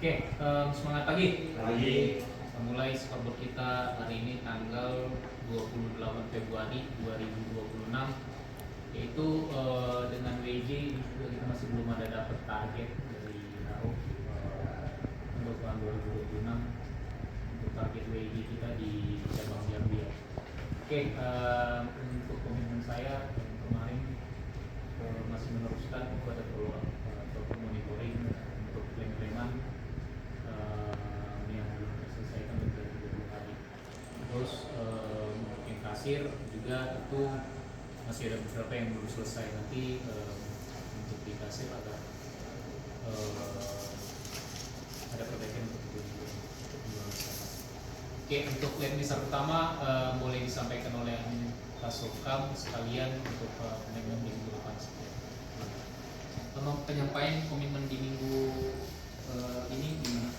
Oke, semangat pagi. Pagi. Kita mulai scoreboard kita hari ini tanggal 28 Februari 2026, yaitu dengan WJ kita masih belum ada dapat target dari RAO untuk tahun 2026 untuk target WJ kita di cabang Jambi. Oke, untuk komitmen saya kemarin masih meneruskan pada follow up atau monitoring untuk klaim-klaiman yang belum terselesaikan dari 30 hari. Terus untuk yang kasir juga itu masih ada beberapa yang belum selesai. Nanti untuk di kasir ada perbaikan untuk menyelesaikan. Oke, untuk klaim besar pertama boleh disampaikan oleh Pak Sokam sekalian untuk komitmen di minggu depan. Penyampaian komitmen di minggu ini gimana?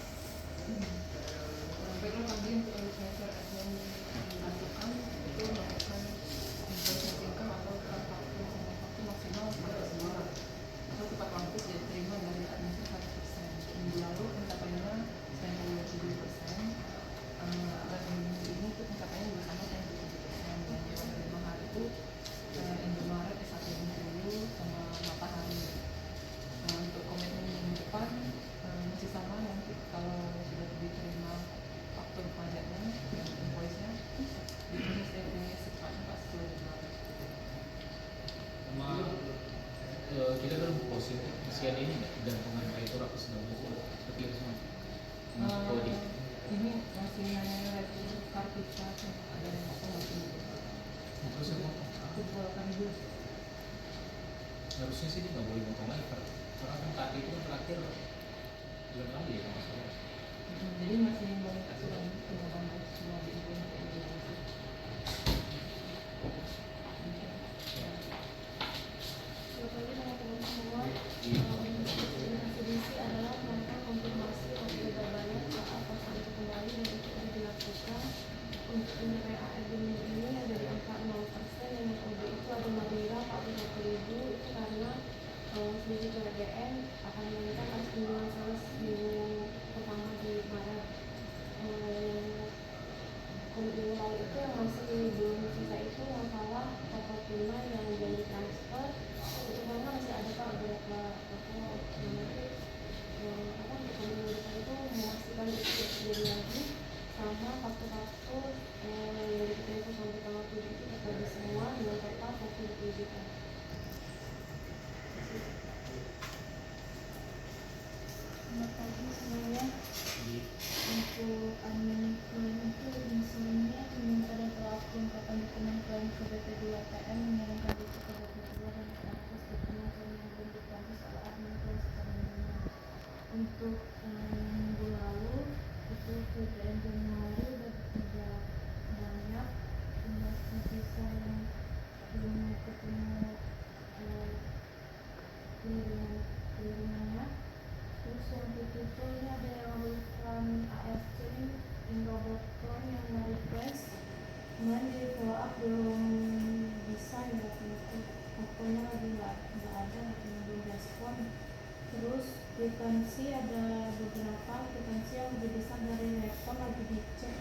Baiklah, pagi untuk inisiator agen dilakukan itu melakukan investasi income atau transaksi maksimal sampai semua atau tepat waktu sudah diterima dari administrasi 100%. Minggu lalu pencapaiannya 97%, dan minggu ini itu pencapaiannya juga sama 97%, dan yang dari 5 hari itu Indomaret S120 sama Matahari. Untuk komitmen minggu depan masih sama, nanti kalau sudah diterima faktur pajaknya dan invoice-nya diproses dari secepatnya pas 2 Januari. Sama kita kan positif masih ada ini nggak gantungan itu apa segala macam seperti itu semua masuk coding. Ini masih hanya kartu plat ada yang masih Terus aku jualkan dulu. harusnya sih dia nggak boleh motong lagi karena kan tadi itu kan terakhir bulan lalu ya kalau nggak salah. Jadi masih banyak aturan pengembangan semua di Indonesia. Kembali teman-teman semua, ekspedisi adalah melakukan konfirmasi hasil jawabannya saat pasang itu kembali dan itu sudah dilakukan. Untuk penyelesaian ARB minggu ini ada di angka 0%, dan yang OB itu ada Madura 41.000, itu karena selisih PLGN akan meningkat pas kunjungan sales minggu pertama di Maret. Minggu lalu itu yang masih belum selesai itu masalah toko tunai yang belum ditransfer, itu karena masih ada beberapa toko nanti untuk minggu depan itu memastikan itu tidak terjadi lagi, sama faktur-faktur dari kita itu sampai tanggal 7 itu terjadi semua dengan total 40 juta. Selamat pagi semuanya. Untuk admin klaim itu misalnya meminta dan pelaku ungkapan dokumen klaim ke BP2PM mengirimkan bukti ke BP2 dan proses dokumen klaim yang belum diproses oleh admin klaim secara manual. Untuk minggu lalu itu PPN Januari udah bekerja banyak, jumlah sisa yang belum ketemu kirimannya. Terus yang ketiga ini ada yang urusan AFC Indoboton yang request, kemudian di follow up belum bisa ya, itu pokoknya lagi nggak ada, belum respon. Terus kwitansi ada beberapa kwitansi yang lebih besar dari rekor lagi dicek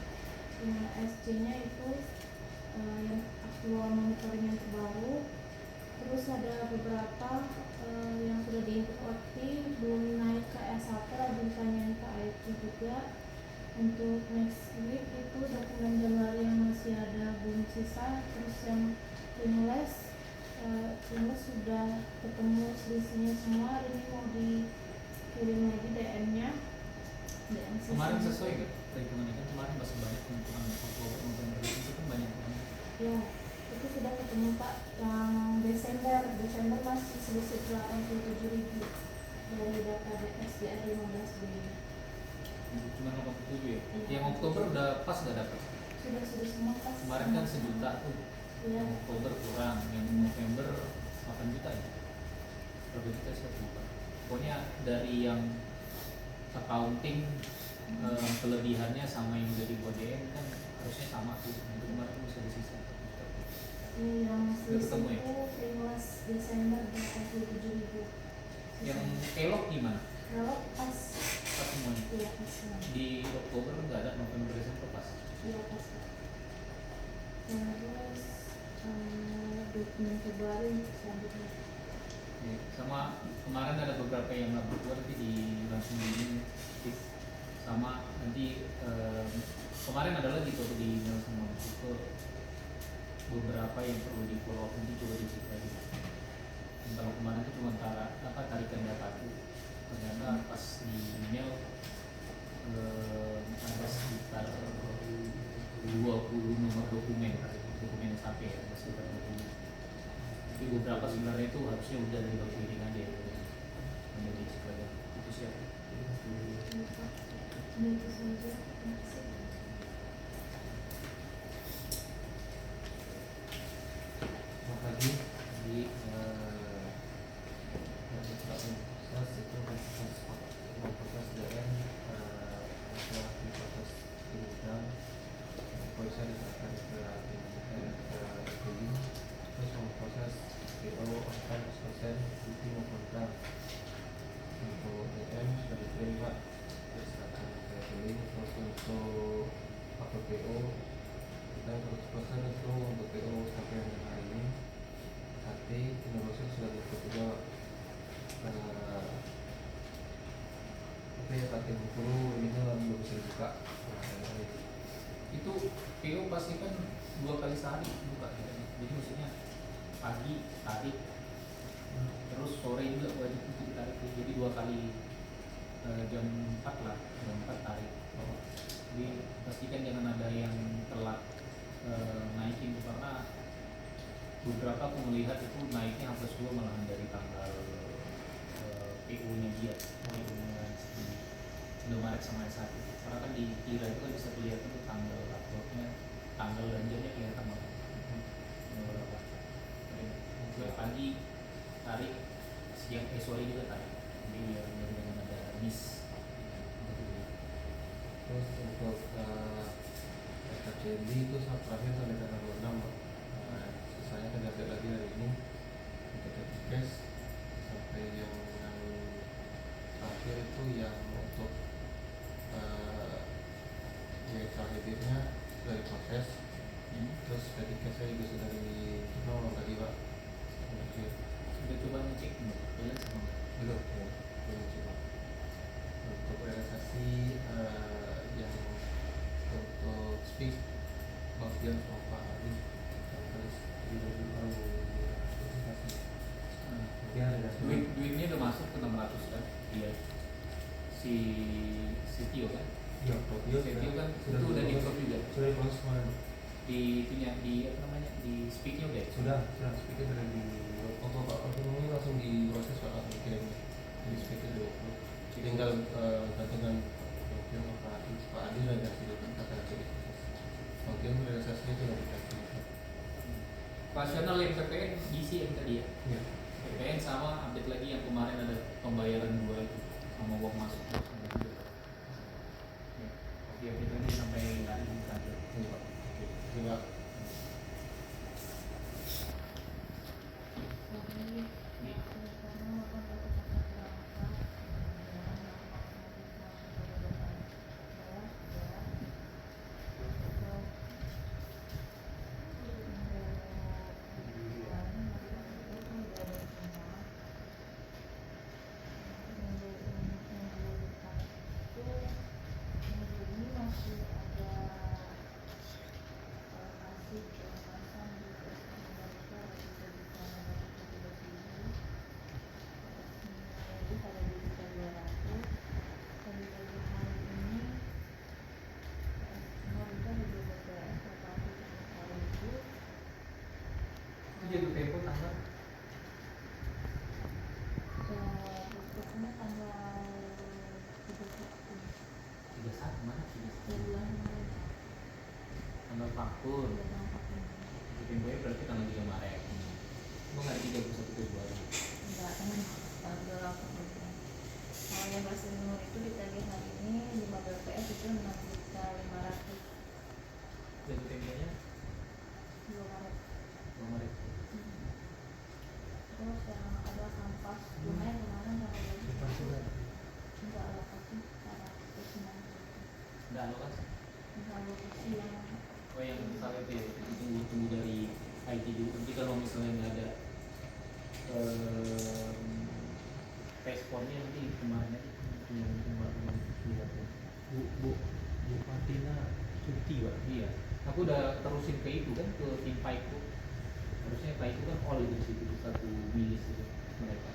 dengan SC nya itu yang aktual monitoring yang terbaru. Terus ada beberapa yang sudah diinput OT belum naik ke S1 lagi ditanyain ke IT juga. Untuk next week itu dokumen Januari yang masih ada belum sisa. Terus yang Finless sudah ketemu selisihnya semua, hari ini mau dikirim lagi DM-nya. Kemarin sesuai nggak perhitungannya kan kemarin masih banyak keuntungan Oktober November itu kan banyak banget. Ya, itu sudah ketemu Pak. Yang Desember masih selisih 87.000 dari data DSDR 15B. Cuma 87 ya. Yang Oktober udah pas nggak dapat? Sudah semua pas. Kemarin kan 1 juta tuh. Iya. Yang Oktober kurang, yang November 8 juta ya. Berapa juta sih? Pokoknya dari yang accounting kelebihannya sama yang udah dibuat DM kan harusnya sama tuh. Itu kemarin bisa disisa. Yang selisih ya? itu Finless Desember 27.000. Yang Kelok gimana? Kalau pas Pas semuanya. ya di atas Kak. Terus dokumen Februari selanjutnya. Ya, sama kemarin ada beberapa yang nggak keluar nanti di langsung di tip. Sama nanti kemarin ada lagi tuh di email sama itu beberapa yang perlu di follow up, nanti coba dicek lagi. Kalau kemarin itu cuma tarikan data itu, ternyata pas di email ada sekitar 20 nomor dokumen SAP ya, ada sekitar 20. Tapi beberapa sebenarnya itu harusnya udah di downloading aja ya, udah dicek aja. Itu siapa? Ini itu saja. Terima kasih. Makasih. Jadi Proses itu proses DM setelah diproses di gudang, proses diserahkan ke FPI, terus memproses PO akan 100% bukti maupun bank. Untuk DM sudah dikirim Pak, diserahkan ke FPI. Terus untuk PO kita 100% itu untuk PO sampai dengan hari ini. Tapi Indonesia sudah diikut juga oke ya Pak Tim Bengkulu ini belum bisa dibuka. itu PO pasti kan 2 kali sehari buka ya. Jadi maksudnya pagi tarik, terus sore juga wajib untuk ditarik. Jadi 2 kali jam 4 lah, jam 4 tarik. Jadi pastikan jangan ada yang telat naikin, karena beberapa aku melihat itu naiknya +2 malahan dari tanggal PU-nya dia, PU-nya di Indomaret sama S1. Karena kan di kira itu kan bisa kelihatan tuh tanggal uploadnya, tanggal dan jamnya kelihatan banget. Berapa? Pagi tarik, siang sore juga tarik. Jadi biar jangan ada miss. Terus untuk KCD itu terakhir sampai tanggal 26 Pak. Sisanya kan ada lagi hari ini untuk cash sampai yang terakhir itu yang untuk yang terakhirnya sudah diproses. Terus dari cashnya juga sudah di tadi Pak. Udah coba ngecek belum sama Belum ya, belum coba. Untuk realisasi yang untuk speak bagian apa ini terus realisasi ya duitnya udah masuk ke 600 kan? Iya. Si Tio kan? iya Tio kan itu udah di drop juga. sudah diproses kemarin Di itunya di apa namanya? Di speaknya udah. sudah speaker sudah di Pak ini langsung diproses Pak, langsung kirim di speaker di tinggal gantungan bagian Pak Adi sudah dikasih kata bagian realisasinya sudah dikasih. Rasional yang PPN isi yang tadi ya. Iya. PPN sama update lagi yang kemarin ada pembayaran 2 itu sama uang masuk terus ada juga. Ya. Oke, kita ini sampai hari ini terakhir. Iya Pak. Oke. Terima. Jatuh tempo tanggal Berikutnya tanggal 31 mana? 31 31 tanggal vakum. Jatuh tempo ya berarti tanggal 3 Maret. Gua nggak 31 Februari. enggak kan tanggal apa gitu. Kalau yang beras timur itu ditagih hari ini 15 PS itu 6.500.000 Jatuh temponya 2 Maret. 2 Maret. Terus yang ada kampas tunai kemarin tanggal 20 sudah enggak alokasi 190. Nggak alokasi. Enggak terlalu siang. Oh yang salah itu ya, tunggu dari IT dulu. Nanti kalau misalnya nggak ada responnya nanti kemarin yang kemarin lihat ya. Bu Fatina cuti Pak. Iya, aku udah terusin ke itu kan, ke tim Paiku. Harusnya Paiku kan all itu di situ satu milis itu mereka.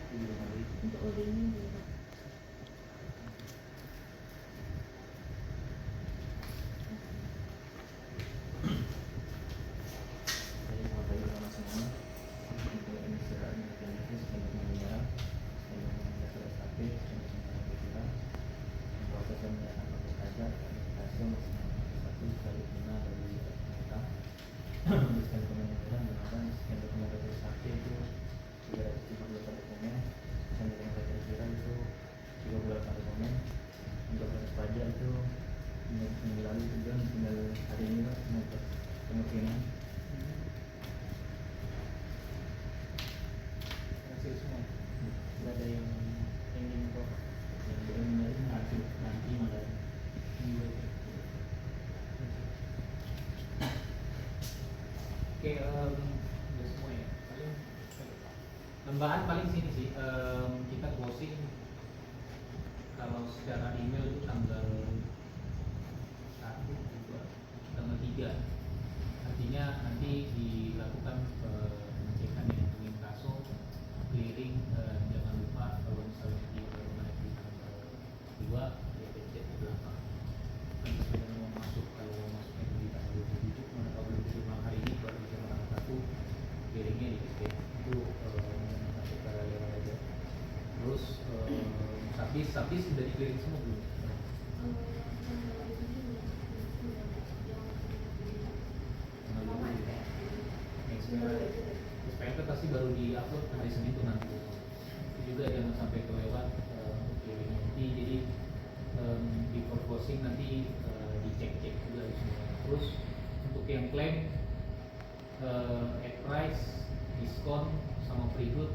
Itu belum ada itu. Untuk OD-nya juga. Saya mau tanya sama semua untuk istirahat yang itu sebanyak menyerang yang mendapat SAP yang semuanya bergerak proses yang menyerang untuk saja hasil satu kali guna dari mereka sekian dokumen menyerang gunakan sekian dokumen dari SAP itu 378 dokumen sekian dokumen dari kira itu 38 dokumen untuk proses pajak itu minggu lalu juga tinggal hari ini Pak untuk kemungkinan Hasil semua. Nggak ada yang ending kok. yang belum menerima nanti malah Oke, udah semua ya. Paling tambahan paling sini sih. Kita closing kalau secara email itu tanggal 1, 2, tanggal 3. Artinya nanti dilakukan pengecekan ya, inkaso, clearing, jangan lupa kalau misalnya di baru naik di tanggal 2 ya cek ke belakang. Nanti sebenarnya mau masuk, kalau mau masuknya di tanggal 27 mana kalau belum terima hari ini baru bisa tanggal 1 clearingnya di SP itu masuk ke area aja. Terus habis sudah di clearing semua belum? Tanggal 20 ya. SPM pasti baru di-upload hari Senin tuh nanti. Itu juga jangan sampai kelewat clearingnya. Jadi before closing nanti dicek-cek juga semua. Terus untuk yang klaim at price, diskon sama free good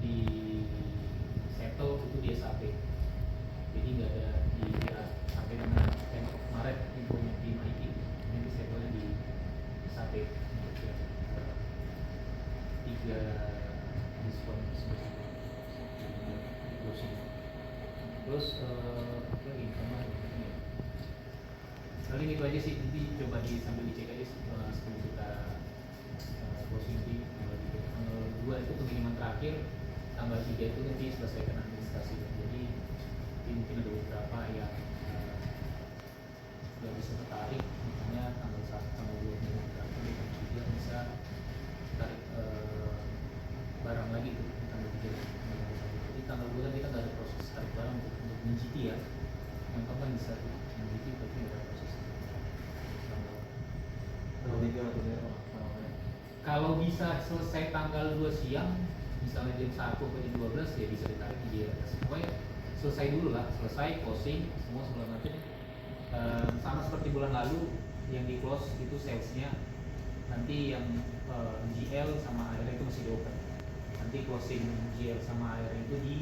di settle itu di SAP. Jadi nggak ada di sampai dengan 10 Maret infonya di MIT. Nanti settle di SAP. Tiga diskon tersebut di closing. Terus apa lagi sama ini. Kali itu aja sih, nanti coba sambil dicek aja sebelum kita closing di tanggal 2 itu pengiriman terakhir, tanggal 3 itu nanti selesaikan administrasi. Jadi mungkin ada beberapa yang sudah bisa tertarik, misalnya tanggal 1, tanggal 2 pengiriman terakhir, di tanggal 3 bisa tarik barang lagi tuh di tanggal 3. Jadi tanggal 2 kan kita nggak ada proses tarik barang untuk MGT ya. Yang kapan bisa tuh MGT tapi nggak ada proses. Kalau bisa selesai tanggal 2 siang, misalnya jam 1 atau jam 12 ya bisa ditarik di atas. Pokoknya selesai dulu lah, selesai closing semua segala macam. Sama seperti bulan lalu yang di close itu salesnya, nanti yang GL sama AR itu masih di open. Nanti closing GL sama AR itu di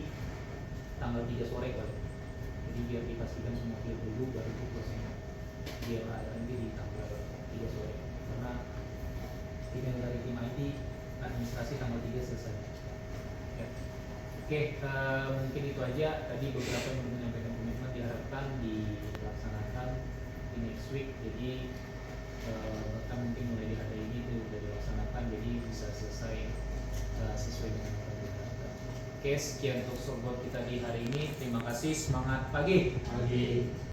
tanggal 3 sore kali. Jadi biar dipastikan semua clear dulu baru itu closing GL AR nanti di tanggal 3 sore. Karena email dari tim IT administrasi tanggal 3 selesai. Ya. Oke, mungkin itu aja. Tadi beberapa yang menyampaikan komitmen diharapkan dilaksanakan di next week. Jadi bahkan mungkin mulai di hari ini itu sudah dilaksanakan, jadi bisa selesai sesuai dengan apa yang diharapkan. Oke, sekian untuk support kita di hari ini. Terima kasih. Semangat pagi.